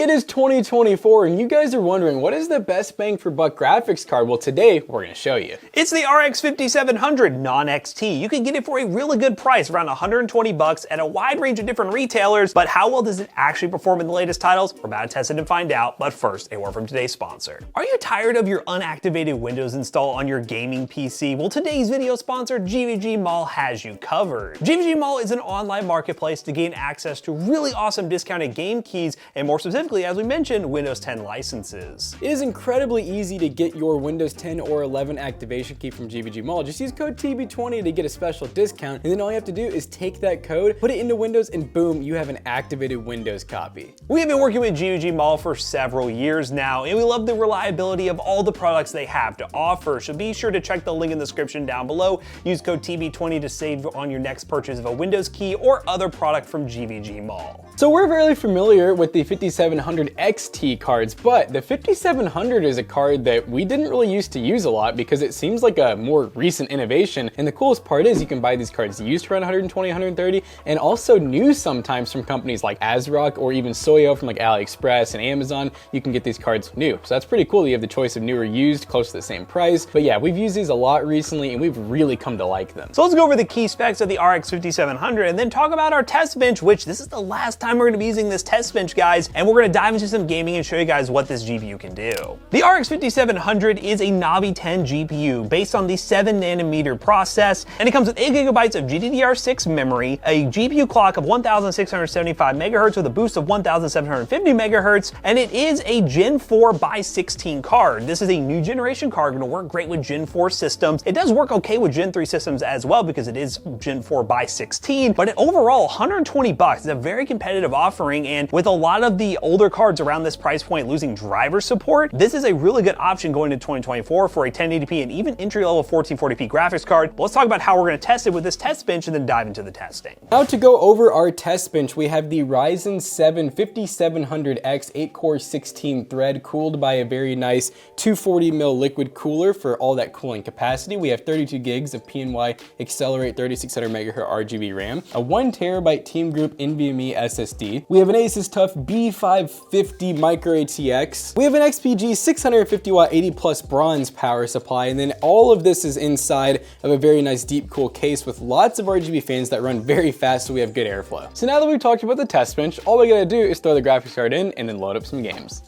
It is 2024 and you guys are wondering what is the best bang for buck graphics card? Well, today we're going to show you. It's the RX 5700 non-XT. You can get it for a really good price, around 120 bucks at a wide range of different retailers, but how well does it actually perform in the latest titles? We're about to test it and find out, but first, a word from today's sponsor. Are you tired of your unactivated Windows install on your gaming PC? Well, today's video sponsor, GVG Mall, has you covered. GVG Mall is an online marketplace to gain access to really awesome discounted game keys and more specifically, as we mentioned, Windows 10 licenses. It is incredibly easy to get your Windows 10 or 11 activation key from GVG Mall. Just use code TB20 to get a special discount, and then all you have to do is take that code, put it into Windows, and boom, you have an activated Windows copy. We have been working with GVG Mall for several years now, and we love the reliability of all the products they have to offer, so be sure to check the link in the description down below. Use code TB20 to save on your next purchase of a Windows key or other product from GVG Mall. So we're very familiar with the 5700 XT cards, but the 5700 is a card that we didn't really used to use a lot because it seems like a more recent innovation. And the coolest part is you can buy these cards used for around 120, 130, and also new sometimes from companies like ASRock or even Soyo from like AliExpress and Amazon. You can get these cards new. So that's pretty cool. You have the choice of new or used, close to the same price. But yeah, we've used these a lot recently and we've really come to like them. So let's go over the key specs of the RX 5700 and then talk about our test bench, which this is the last time we're going to be using this test bench, guys, and we're going to dive into some gaming and show you guys what this GPU can do. The RX 5700 is a Navi 10 GPU based on the 7nm process, and it comes with 8 GB of GDDR6 memory, a GPU clock of 1675 MHz with a boost of 1750 MHz, and it is a Gen 4 by 16 card. This is a new generation card, going to work great with Gen 4 systems. It does work okay with Gen 3 systems as well because it is Gen 4 by 16, but overall 120 bucks is a very competitive offering, and with a lot of the older cards around this price point losing driver support, this is a really good option going into 2024 for a 1080p and even entry-level 1440p graphics card. But let's talk about how we're going to test it with this test bench and then dive into the testing. Now to go over our test bench, we have the Ryzen 7 5700X 8-core 16-thread cooled by a very nice 240mm liquid cooler for all that cooling capacity. We have 32 gigs of PNY Accelerate 3600 MHz RGB RAM, a 1TB Team Group NVMe SSD. We have an Asus TUF B550 Micro ATX. We have an XPG 650 watt 80 plus bronze power supply, and then all of this is inside of a very nice deep cool case with lots of RGB fans that run very fast, so we have good airflow. So now that we've talked about the test bench, all we gotta do is throw the graphics card in and then load up some games.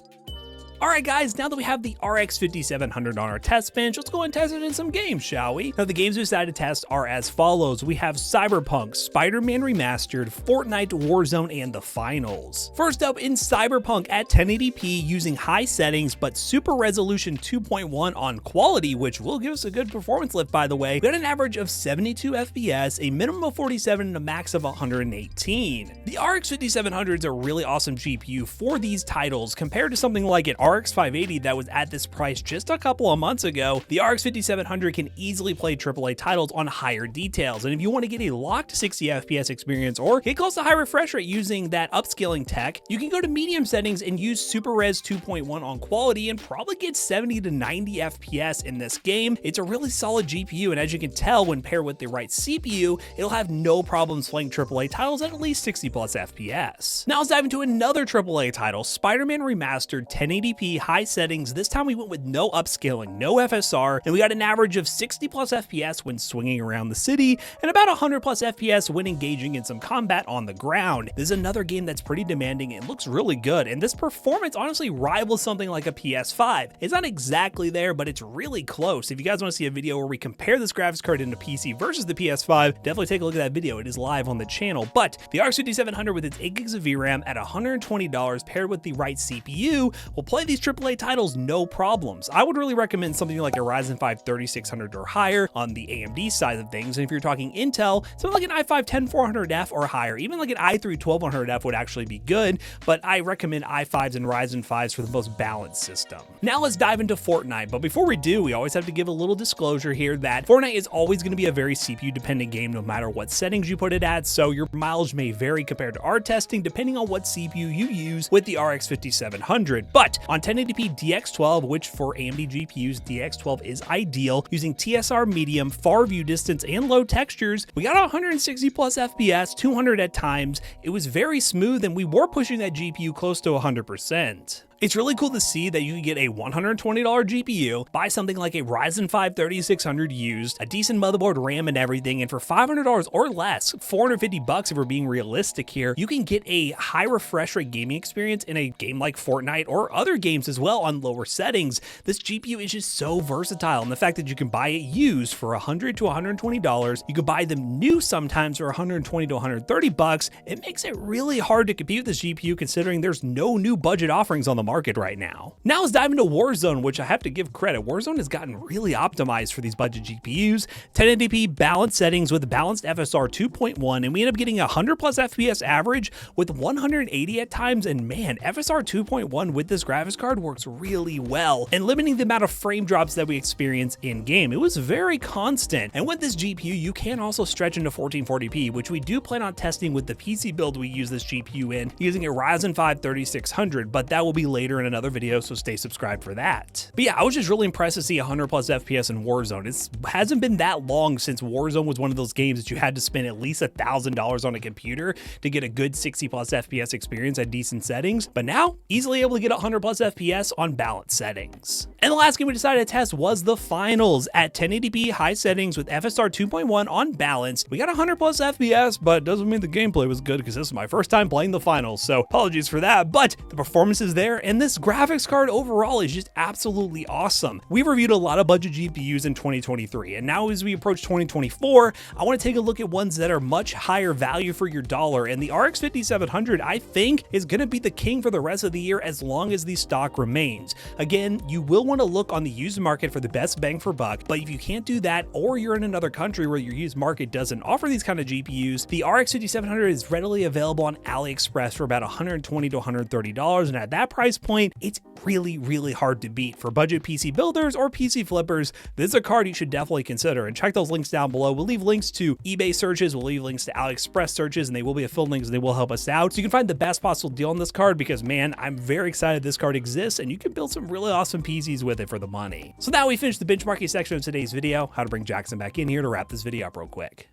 Alright guys, now that we have the RX 5700 on our test bench, let's go and test it in some games, shall we? Now the games we decided to test are as follows. We have Cyberpunk, Spider-Man Remastered, Fortnite, Warzone, and the Finals. First up, in Cyberpunk at 1080p using high settings but super resolution 2.1 on quality, which will give us a good performance lift by the way, we got an average of 72 FPS, a minimum of 47, and a max of 118. The RX 5700 is a really awesome GPU for these titles compared to something like an RX 580 that was at this price just a couple of months ago. The RX 5700 can easily play AAA titles on higher details, and if you want to get a locked 60 FPS experience or get close to high refresh rate using that upscaling tech, you can go to medium settings and use Super Res 2.1 on quality and probably get 70 to 90 FPS in this game. It's a really solid GPU, and as you can tell, when paired with the right CPU, it'll have no problems playing AAA titles at least 60 plus FPS. Now let's dive into another AAA title, Spider-Man Remastered 1080p high settings. This time we went with no upscaling, no FSR, and we got an average of 60 plus FPS when swinging around the city and about 100 plus FPS when engaging in some combat on the ground. This is another game that's pretty demanding and looks really good, and this performance honestly rivals something like a PS5. It's not exactly there, but it's really close. If you guys want to see a video where we compare this graphics card into PC versus the PS5, definitely take a look at that video. It is live on the channel. But the RX 5700 with its 8 gigs of VRAM at $120 paired with the right CPU will play these AAA titles no problems. I would really recommend something like a Ryzen 5 3600 or higher on the AMD side of things, and if you're talking Intel, something like an i5 10400F or higher, even like an i3 1200F would actually be good, but I recommend i5s and Ryzen 5s for the most balanced system. Now let's dive into Fortnite, but before we do, we always have to give a little disclosure here that Fortnite is always going to be a very CPU dependent game no matter what settings you put it at, so your mileage may vary compared to our testing depending on what CPU you use with the RX 5700. But on 1080p DX12, which for AMD GPUs, DX12 is ideal, using TSR medium, far view distance, and low textures. We got 160 plus FPS, 200 at times. It was very smooth, and we were pushing that GPU close to 100%. It's really cool to see that you can get a $120 GPU, buy something like a Ryzen 5 3600 used, a decent motherboard, RAM, and everything, and for $500 or less, $450 if we're being realistic here, you can get a high refresh rate gaming experience in a game like Fortnite or other games as well on lower settings. This GPU is just so versatile, and the fact that you can buy it used for $100 to $120, you could buy them new sometimes for $120 to $130, it makes it really hard to compete with this GPU considering there's no new budget offerings on the market right now. Now let's dive into Warzone, which I have to give credit. Warzone has gotten really optimized for these budget GPUs. 1080p balanced settings with balanced FSR 2.1, and we end up getting 100 plus FPS average with 180 at times, and man, FSR 2.1 with this graphics card works really well, and limiting the amount of frame drops that we experience in game. It was very constant, and with this GPU, you can also stretch into 1440p, which we do plan on testing with the PC build we use this GPU in, using a Ryzen 5 3600, but that will be later in another video, so stay subscribed for that. But yeah, I was just really impressed to see 100 plus FPS in Warzone. It hasn't been that long since Warzone was one of those games that you had to spend at least $1,000 on a computer to get a good 60 plus FPS experience at decent settings, but now easily able to get 100 plus FPS on balanced settings. And the last game we decided to test was the finals at 1080p high settings with FSR 2.1 on balance. We got 100 plus FPS, but it doesn't mean the gameplay was good because this is my first time playing the finals, so apologies for that, but the performance is there, and this graphics card overall is just absolutely awesome. We've reviewed a lot of budget GPUs in 2023, and now as we approach 2024, I want to take a look at ones that are much higher value for your dollar, and the RX 5700 I think is going to be the king for the rest of the year as long as the stock remains. Again, you will want to look on the used market for the best bang for buck, but if you can't do that, or you're in another country where your used market doesn't offer these kind of GPUs, the RX 5700 is readily available on AliExpress for about $120 to $130, and at that price point, it's really hard to beat. For budget PC builders or PC flippers, this is a card you should definitely consider, and check those links down below. We'll leave links to eBay searches, we'll leave links to AliExpress searches, and they will be affiliate links and they will help us out, so you can find the best possible deal on this card, because man, I'm very excited this card exists and you can build some really awesome PCs with it for the money. So now we finished the benchmarking section of today's video. How to bring Jackson back in here to wrap this video up real quick.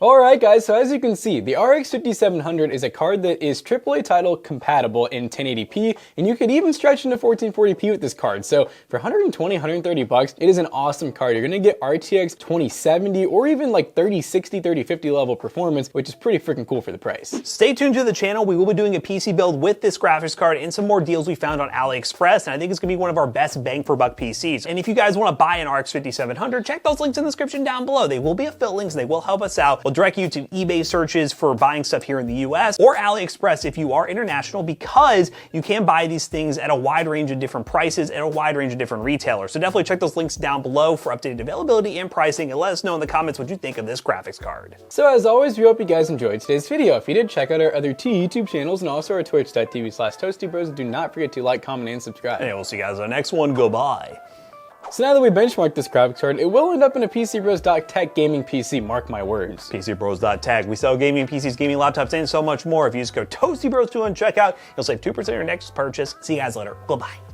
Alright guys, so as you can see, the RX 5700 is a card that is AAA title compatible in 1080p, and you could even stretch into 1440p with this card. So for 120, 130 bucks, it is an awesome card. You're gonna get RTX 2070 or even like 3060, 3050 level performance, which is pretty freaking cool for the price. Stay tuned to the channel. We will be doing a PC build with this graphics card and some more deals we found on AliExpress, and I think it's gonna be one of our best bang for buck PCs. And if you guys wanna buy an RX 5700, check those links in the description down below. They will be affiliate links, they will help us out. We'll direct you to eBay searches for buying stuff here in the US, or AliExpress if you are international, because you can buy these things at a wide range of different prices and a wide range of different retailers. So definitely check those links down below for updated availability and pricing, and let us know in the comments what you think of this graphics card. So as always, we hope you guys enjoyed today's video. If you did, check out our other two YouTube channels and also our twitch.tv/toastybros. Do not forget to like, comment, and subscribe. And we'll see you guys on the next one. Goodbye. So now that we benchmarked this graphics card, it will end up in a PCBros.tech gaming PC, mark my words. PCBros.tech. We sell gaming PCs, gaming laptops, and so much more. If you just go ToastyBros2 and check out, you'll save 2% on your next purchase. See you guys later. Goodbye.